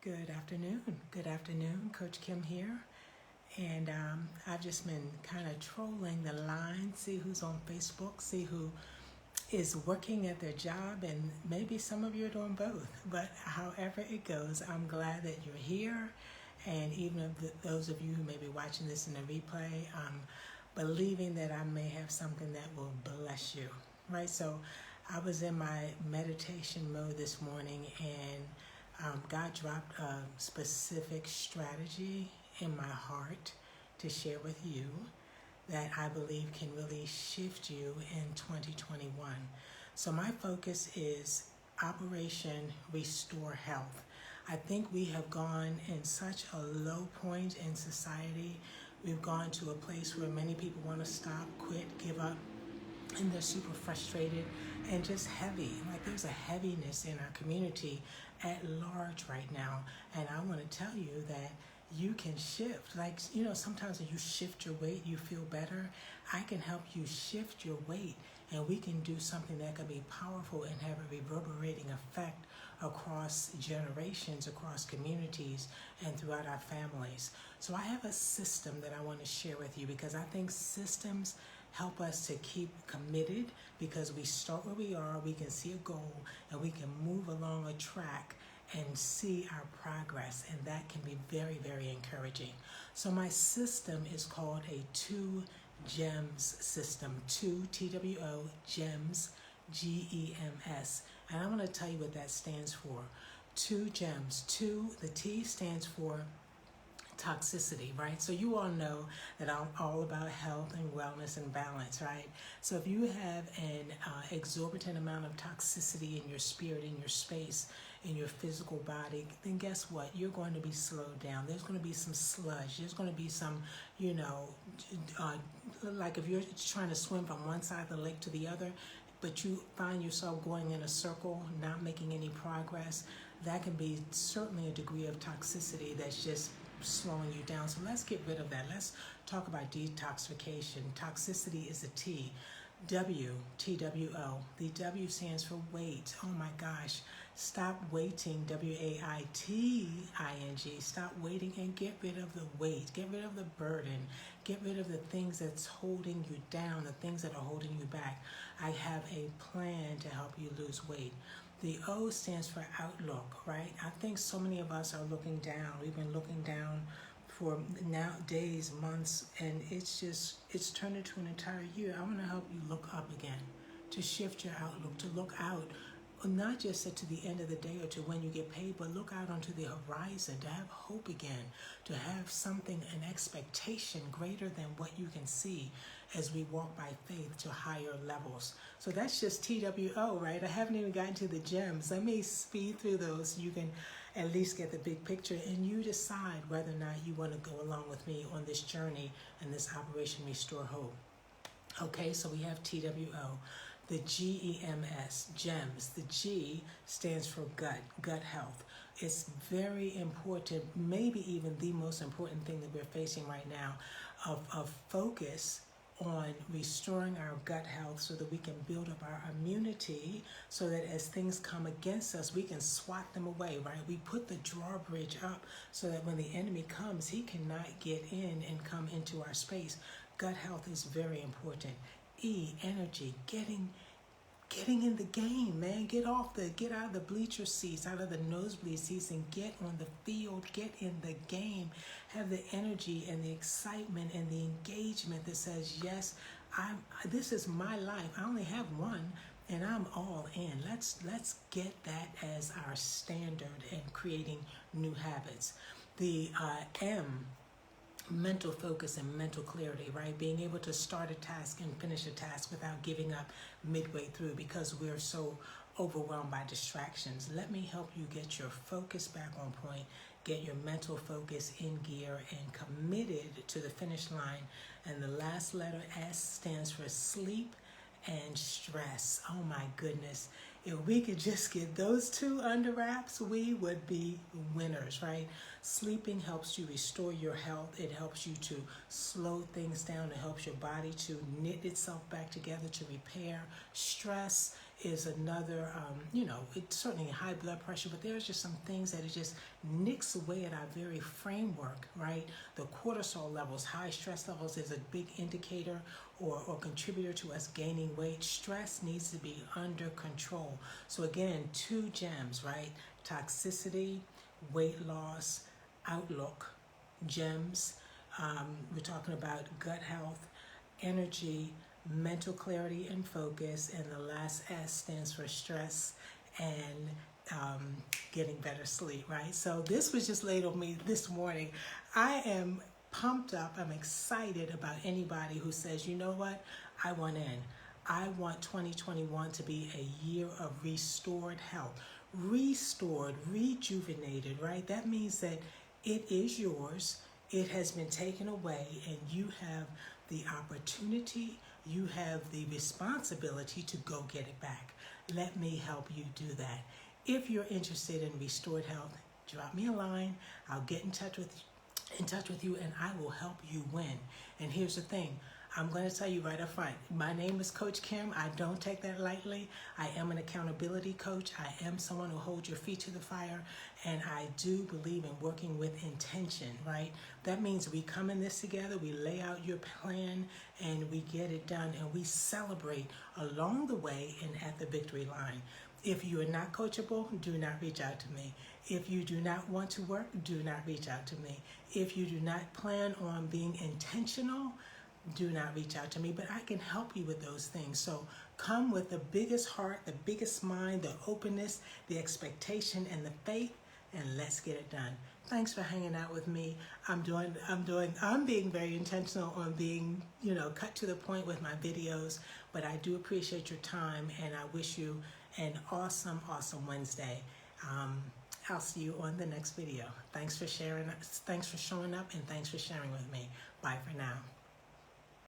Good afternoon. Good afternoon. Coach Kim here. And I've just been kind of trolling the line, see who's on Facebook, see who is working at their job, and maybe some of you are doing both. But however it goes, I'm glad that you're here. And even if those of you who may be watching this in a replay, I'm believing that I may have something that will bless you, right? So I was in my meditation mode this morning, and God dropped a specific strategy in my heart to share with you that I believe can really shift you in 2021. So my focus is Operation Restore Health. I think we have gone in such a low point in society. We've gone to a place where many people want to stop, quit, give up, and they're super frustrated and just heavy. Like there's a heaviness in our community at large right now. And I want to tell you that you can shift. Like, sometimes when you shift your weight, you feel better. I can help you shift your weight, and we can do something that can be powerful and have a reverberating effect across generations, across communities, and throughout our families. So I have a system that I want to share with you because I think systems help us to keep committed, because we start where we are, we can see a goal, and we can move along a track and see our progress, and that can be very, very encouraging. So my system is called a 2 GEMS system, 2 TWO GEMS, GEMS, and I'm going to tell you what that stands for. 2 GEMS. 2, the T stands for toxicity, right? So you all know that I'm all about health and wellness and balance, right? So if you have an exorbitant amount of toxicity in your spirit, in your space, in your physical body, then guess what? You're going to be slowed down. There's going to be some sludge. There's going to be some, like if you're trying to swim from one side of the lake to the other, but you find yourself going in a circle, not making any progress, that can be certainly a degree of toxicity that's just slowing you down. So let's get rid of that. Let's talk about detoxification. Toxicity is a T. W, TWO. The W stands for wait. Oh my gosh. Stop waiting, WAITING. Stop waiting and get rid of the weight. Get rid of the burden. Get rid of the things that's holding you down, the things that are holding you back. I have a plan to help you lose weight. The O stands for outlook, right? I think so many of us are looking down. We've been looking down for now days, months, and it's turned into an entire year. I want to help you look up again, to shift your outlook, to look out, not just to the end of the day or to when you get paid, but look out onto the horizon, to have hope again, to have something, an expectation greater than what you can see as we walk by faith to higher levels. So that's just TWO, right? I haven't even gotten to the gems. Let me speed through those so you can at least get the big picture, and you decide whether or not you want to go along with me on this journey and this Operation Restore Hope. Okay, so we have TWO. The GEMS, GEMS. The G stands for gut health. It's very important, maybe even the most important thing that we're facing right now, of focus on restoring our gut health so that we can build up our immunity, so that as things come against us, we can swat them away, right? We put the drawbridge up so that when the enemy comes, he cannot get in and come into our space. Gut health is very important. E, energy, getting in the game, man. Get out of the bleacher seats, out of the nosebleed seats, and get on the field, get in the game. Have the energy and the excitement and the engagement that says, yes, this is my life. I only have one, and I'm all in. Let's get that as our standard in creating new habits. The M, mental focus and mental clarity, right? Being able to start a task and finish a task without giving up midway through because we're so overwhelmed by distractions. Let me help you get your focus back on point, get your mental focus in gear and committed to the finish line. And the last letter, S, stands for sleep and stress. Oh my goodness. If we could just get those two under wraps, we would be winners, right? Sleeping helps you restore your health. It helps you to slow things down. It helps your body to knit itself back together, to repair. Stress is another, it's certainly high blood pressure, but there's just some things that it just nicks away at our very framework, right? The cortisol levels, high stress levels is a big indicator or contributor to us gaining weight. Stress needs to be under control. So again, 2 gems, right? Toxicity, weight loss, outlook, gems. We're talking about gut health, energy, mental clarity and focus, and the last S stands for stress and getting better sleep, right? So this was just laid on me this morning. I am pumped up. I'm excited about anybody who says, you know what, I want in. I want 2021 to be a year of restored health, restored, rejuvenated, right? That means that it is yours. It has been taken away, and you have the opportunity, you have the responsibility to go get it back. Let me help you do that. If you're interested in restored health, drop me a line. I'll get in touch with you, and I will help you win. And here's the thing. I'm going to tell you right up front, my name is Coach Kim. I don't take that lightly. I am an accountability coach. I am someone who holds your feet to the fire, and I do believe in working with intention, right? That means we come in this together, we lay out your plan, and we get it done, and we celebrate along the way and at the victory line. If you are not coachable, do not reach out to me. If you do not want to work, do not reach out to me. If you do not plan on being intentional, do not reach out to me, but I can help you with those things. So come with the biggest heart, the biggest mind, the openness, the expectation, and the faith, and let's get it done. Thanks for hanging out with me. I'm being very intentional on being, cut to the point with my videos, but I do appreciate your time, and I wish you an awesome, awesome Wednesday. I'll see you on the next video. Thanks for sharing, thanks for showing up, and thanks for sharing with me. Bye for now.